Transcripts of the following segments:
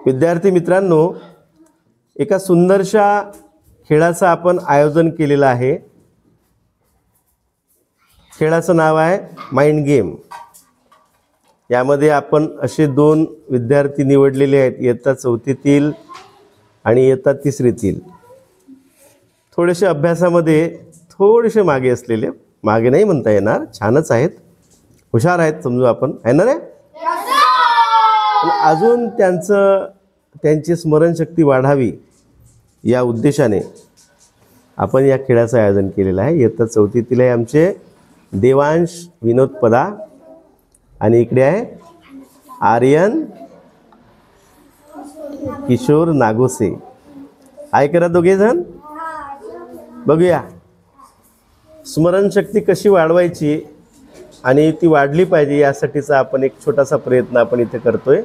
विद्यार्थी मित्रांनो, एका सुंदरशा खेळाचं आपण आयोजन केलेलं आहे. खेळाचं नाव आहे माइंड गेम. यामध्ये आपण असे 2 विद्यार्थी निवडलेले आहेत, इयत्ता 4थीतील आणि इयत्ता 3रीतील. थोडेसे अभ्यासामध्ये थोडेसे मागे असलेले, मागे नाही म्हणता येणार, छानच आहेत, हुशार आहेत समजू आपण, आहे ना रे. अजून त्यांची स्मरणशक्ती वाढावी या उद्देशाने आपण या खेळाचं आयोजन केलेलं आहे. इयत्ता 4थीतील आहे आमचे देवांश विनोद पदा आणि इकडे आहे आर्यन किशोर नागोसे. हाय करा दोघे जण. बघूया स्मरणशक्ती कशी वाढवायची आणि ती वाढली पाहिजे यासाठीचा आपण एक छोटासा प्रयत्न आपण इथे करतोय.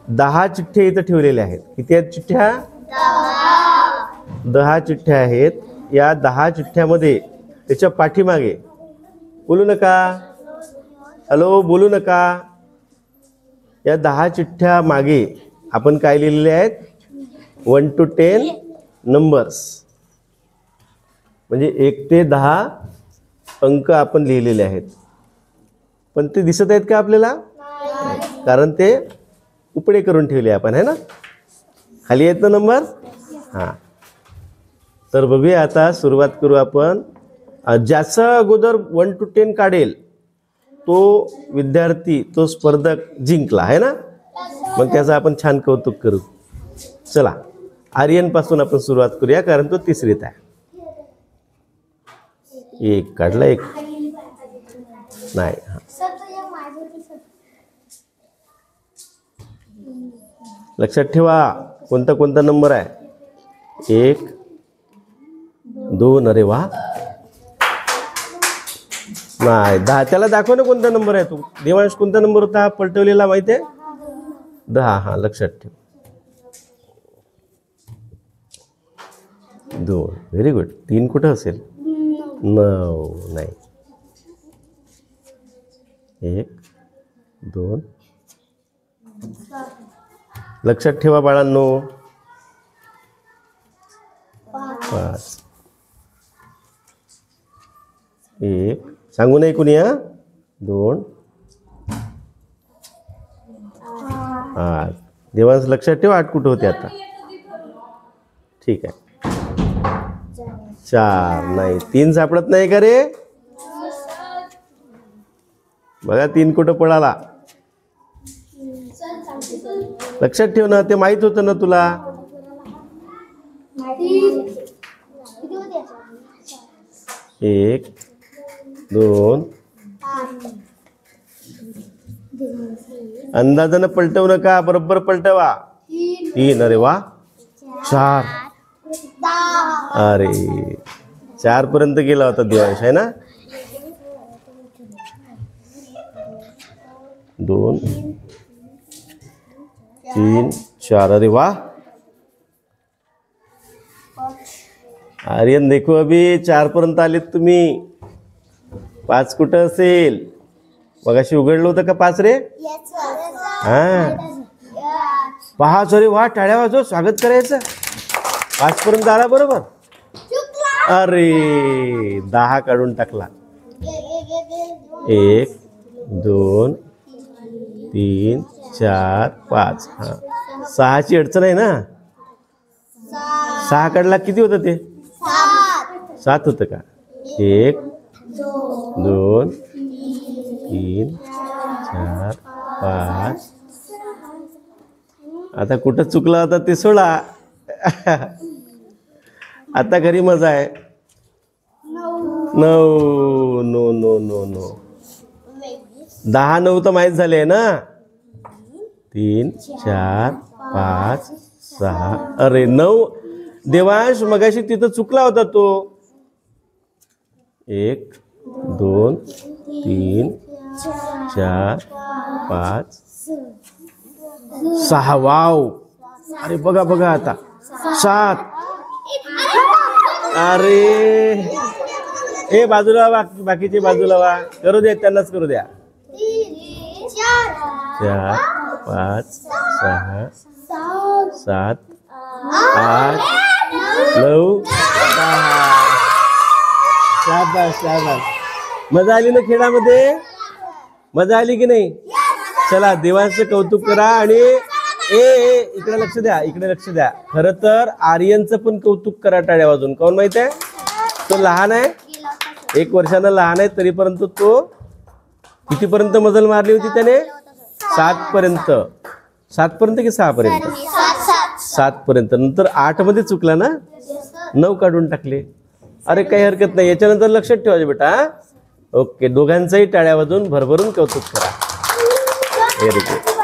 10 चिठ्ठ्या इथं ठेवलेल्या आहेत. किती आहेत चिठ्ठ्या? 10 चिठ्ठ्या आहेत. या 10 चिठ्ठ्यामध्ये त्याच्या पाठीमागे, बोलू नका, हॅलो बोलू नका, या 10 चिठ्ठ्या मागे आपण काय लिहिलेले आहेत? 1 to 10 नंबर्स, म्हणजे 1 ते 10 अंक आपण लिहिलेले आहेत. पण ते दिसत आहेत का आपल्याला? कारण ते उपडे करून ठेवले आपण, है ना. खाली आहेत ना नंबर. हां, तर बघूया आता, सुरुवात करू आपण. ज्याचा अगोदर 1 to 10 काढेल तो विद्यार्थी, तो स्पर्धक जिंकला, आहे ना. मग त्याचं आपण छान कौतुक करू. चला, आर्यन पासून आपण सुरुवात करूया, कारण तो 3रीत आहे. 1 काढला, 1 नाही. लक्षात ठेवा कोणता कोणता नंबर आहे. 1 2, अरे वा, नाही 10. त्याला दाखव ना कोणता नंबर आहे. तू देवांश कोणता नंबर होता पलटवलेला माहिती आहे? 10. हा, लक्षात ठेव. 2, व्हेरी गुड. 3 कुठं असेल? 9 नाही. 1 2, लक्षात ठेवा बाळांनो. 5. 1 सांगू नये कुणी. 2 8. देवांश लक्षात ठेवा 8 कुठं होते आता. ठीक आहे. 4 नाही. 3 सापडत नाही का रे? बघा 3 कुठं पळाला. लक्षात ठेव ना, ते माहित होतं ना तुला. 1 2, अंदाजानं पलटवू नका, बरोबर पलटवा. 3, अरे वा. 4, अरे 4 पर्यंत गेला होता देवांश, आहे ना. 2 3 4, अरे वाह. आर्यन देखो, अभी 4 पर्यंत आलेत तुम्ही. 5 कुठं असेल? मगाशी उघडलं होतं का 5 रे? हा, 5. अरे वा, टाळ्या वाजव, स्वागत करायचं. 5 पर्यंत आला बरोबर. अरे 10 काढून टाकला. 1 2 3 4 5. हा, 6ची अडचण आहे ना. 6 काढला, किती होतं ते? 7 होतं का? 1 2 3 4 5. आता कुठं चुकला होता ते सोडा. आता घरी मजा आहे. 9. No no no no. 10 9 तर माहीत झाले ना. 3 4 5 6. अरे 9. देवांश मगाशी तिथं चुकला होता तो. 1 2 3 4 5 6. वाव. अरे बघा बघा आता 7. अरे ए बाजूला वा, बाकीचे बाजूला वा, करू द्या, त्यांनाच करू द्या. 4 5 6 7 8 9 10. शाबास शाबास. मजा आली ना खेळामध्ये? मजा आली की नाही? चला देवांचं कौतुक करा. आणि इकडे लक्ष द्या, इकडे लक्ष द्या. खरं तर आर्यनचं पण कौतुक करा टाळ्या वाजून. कोण माहित आहे? तो लहान आहे, 1 वर्षानं लहान आहे, तरीपर्यंत तो कितीपर्यंत मजल मारली होती त्याने? 7 पर्यंत. 7 पर्यंत की 6 पर्यंत? 7 पर्यंत. नंतर 8 मध्ये चुकला ना, 9 काढून टाकले. अरे काही हरकत नाही, याच्यानंतर लक्षात ठेवायचे बेटा. ओके, दोघांचंही टाळ्या वाजून भरभरून कौतुक करा. Very good.